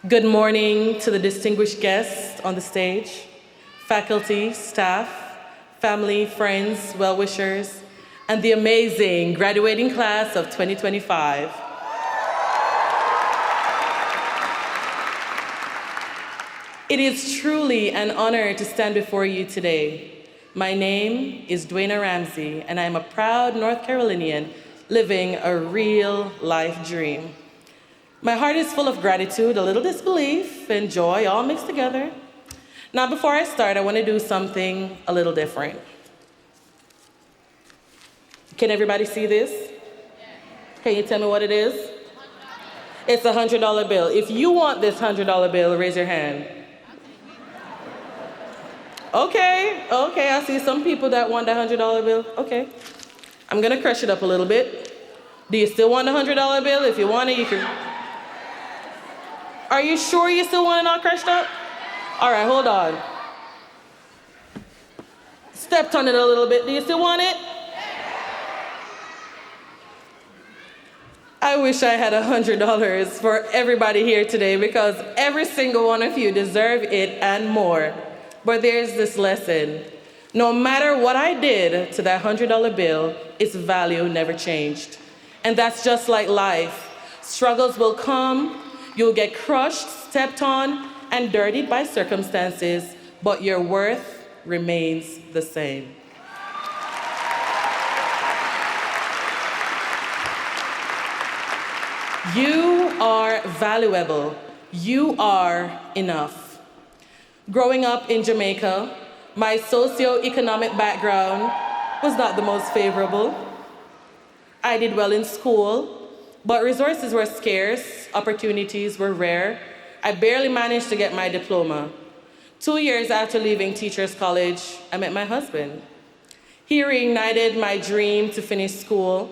Good morning to the distinguished guests on the stage, faculty, staff, family, friends, well-wishers, and the amazing graduating class of 2025. It is truly an honor to stand before you today. My name is Dwaynna Ramsay, and I am a proud North Carolinian living a real-life dream. My heart is full of gratitude, a little disbelief, and joy all mixed together. Now, before I start, I want to do something a little different. Can everybody see this? Can you tell me what it is? It's a $100 bill. If you want this $100 bill, raise your hand. Okay, I see some people that want that $100 bill. Okay. I'm gonna crush it up a little bit. Do you still want the $100 bill? If you want it, you can. Are you sure you still want it all crushed up? All right, hold on. Stepped on it a little bit. Do you still want it? I wish I had $100 for everybody here today because every single one of you deserve it and more. But there's this lesson. No matter what I did to that $100 bill, its value never changed. And that's just like life. Struggles will come, you'll get crushed, stepped on, and dirtied by circumstances, but your worth remains the same. You are valuable. You are enough. Growing up in Jamaica, my socioeconomic background was not the most favorable. I did well in school, but resources were scarce, opportunities were rare. I barely managed to get my diploma. 2 years after leaving Teachers College, I met my husband. He reignited my dream to finish school.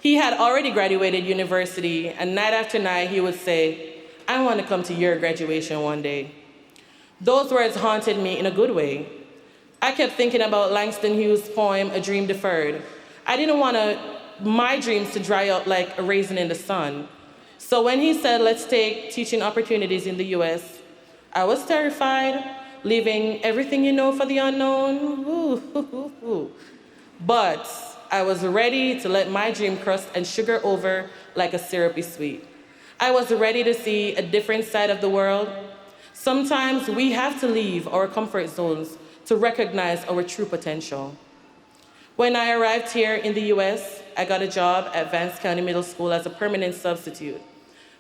He had already graduated university, and night after night he would say, "I want to come to your graduation one day." Those words haunted me in a good way. I kept thinking about Langston Hughes' poem, A Dream Deferred. I didn't want my dreams to dry up like a raisin in the sun. So when he said, "Let's take teaching opportunities in the US," I was terrified, leaving everything you know for the unknown. Ooh. But I was ready to let my dream crust and sugar over like a syrupy sweet. I was ready to see a different side of the world. Sometimes we have to leave our comfort zones to recognize our true potential. When I arrived here in the US, I got a job at Vance County Middle School as a permanent substitute.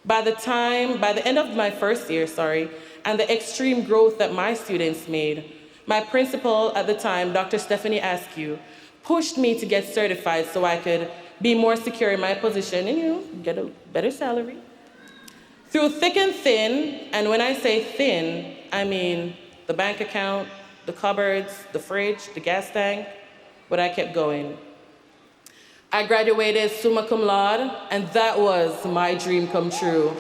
By the end of my first year, and the extreme growth that my students made, my principal at the time, Dr. Stephanie Askew, pushed me to get certified so I could be more secure in my position and, get a better salary. Through thick and thin, and when I say thin, I mean the bank account, the cupboards, the fridge, the gas tank, but I kept going. I graduated summa cum laude, and that was my dream come true.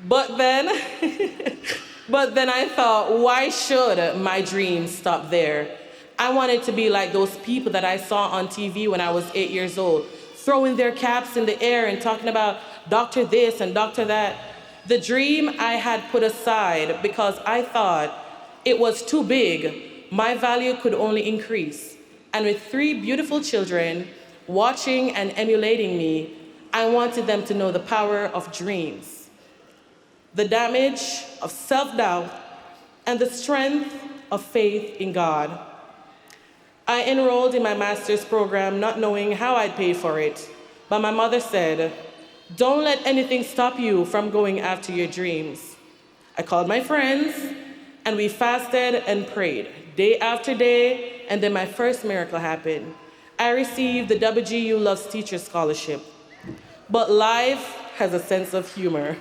But then I thought, why should my dreams stop there? I wanted to be like those people that I saw on TV when I was 8 years old, throwing their caps in the air and talking about doctor this and doctor that. The dream I had put aside because I thought it was too big. My value could only increase. And with 3 beautiful children watching and emulating me, I wanted them to know the power of dreams, the damage of self-doubt, and the strength of faith in God. I enrolled in my master's program not knowing how I'd pay for it, but my mother said, "Don't let anything stop you from going after your dreams." I called my friends, and we fasted and prayed day after day, and then my first miracle happened. I received the WGU Loves Teacher Scholarship. But life has a sense of humor.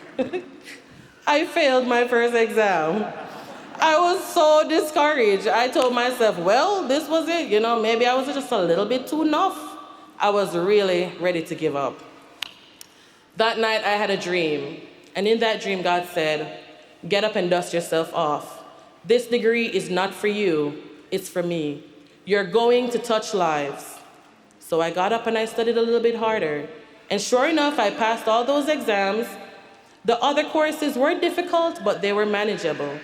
I failed my first exam. I was so discouraged. I told myself, well, this was it. Maybe I was just a little bit too enough. I was really ready to give up. That night I had a dream, and in that dream God said, "Get up and dust yourself off. This degree is not for you, it's for me. You're going to touch lives." So I got up and I studied a little bit harder. And sure enough, I passed all those exams. The other courses were difficult, but they were manageable.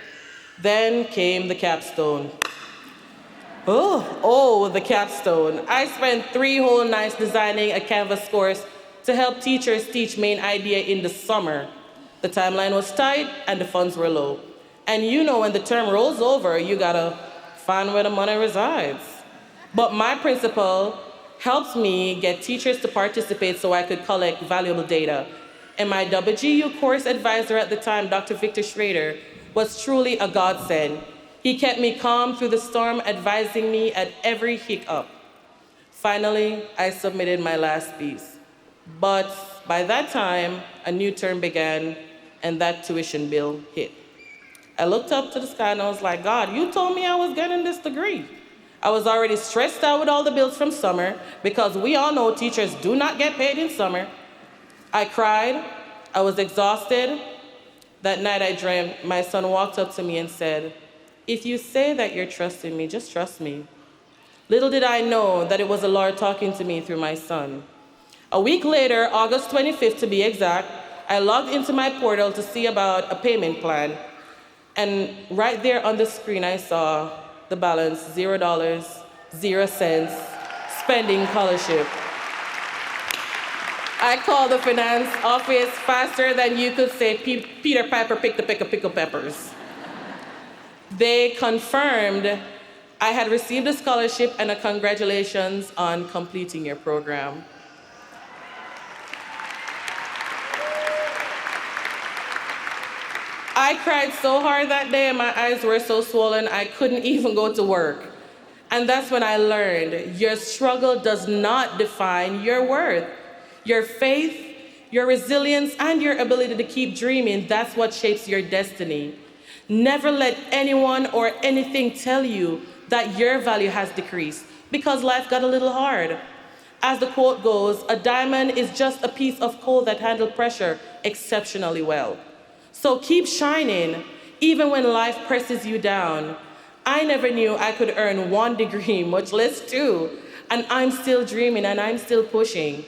Then came the capstone. The capstone. I spent 3 whole nights designing a Canvas course to help teachers teach main idea in the summer. The timeline was tight and the funds were low. And you know when the term rolls over, you gotta find where the money resides. But my principal helped me get teachers to participate so I could collect valuable data. And my WGU course advisor at the time, Dr. Victor Schrader, was truly a godsend. He kept me calm through the storm, advising me at every hiccup. Finally, I submitted my last piece. But by that time, a new term began, and that tuition bill hit. I looked up to the sky and I was like, God, you told me I was getting this degree. I was already stressed out with all the bills from summer, because we all know teachers do not get paid in summer. I cried, I was exhausted. That night I dreamed my son walked up to me and said, if you say that you're trusting me, just trust me. Little did I know that it was the Lord talking to me through my son. A week later, August 25th to be exact, I logged into my portal to see about a payment plan. And right there on the screen, I saw the balance, $0, 0 cents, spending scholarship. I called the finance office faster than you could say Peter Piper picked a peck of pickled peppers. They confirmed I had received a scholarship and a congratulations on completing your program. I cried so hard that day and my eyes were so swollen I couldn't even go to work. And that's when I learned your struggle does not define your worth. Your faith, your resilience, and your ability to keep dreaming, that's what shapes your destiny. Never let anyone or anything tell you that your value has decreased because life got a little hard. As the quote goes, a diamond is just a piece of coal that handles pressure exceptionally well. So keep shining, even when life presses you down. I never knew I could earn 1 degree, much less 2, and I'm still dreaming and I'm still pushing.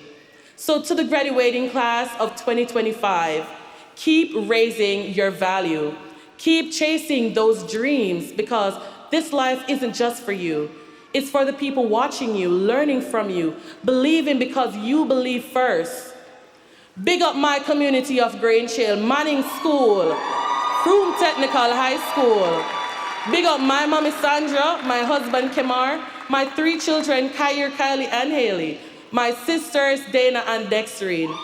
So to the graduating class of 2025, keep raising your value. Keep chasing those dreams because this life isn't just for you. It's for the people watching you, learning from you, believing because you believe first. Big up my community of Grange Hill, Manning School, Froome Technical High School. Big up my mommy Sandra, my husband Kemar, my 3 children Kyrie, Kylie, and Haley, my sisters Dana and Dexterine,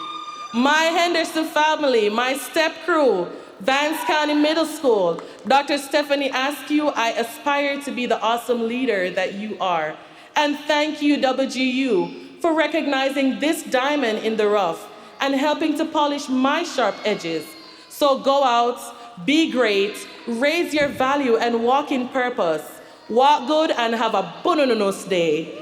my Henderson family, my step crew, Vance County Middle School. Dr. Stephanie Askew, I aspire to be the awesome leader that you are. And thank you, WGU, for recognizing this diamond in the rough and helping to polish my sharp edges. So go out, be great, raise your value, and walk in purpose. Walk good and have a bonus day.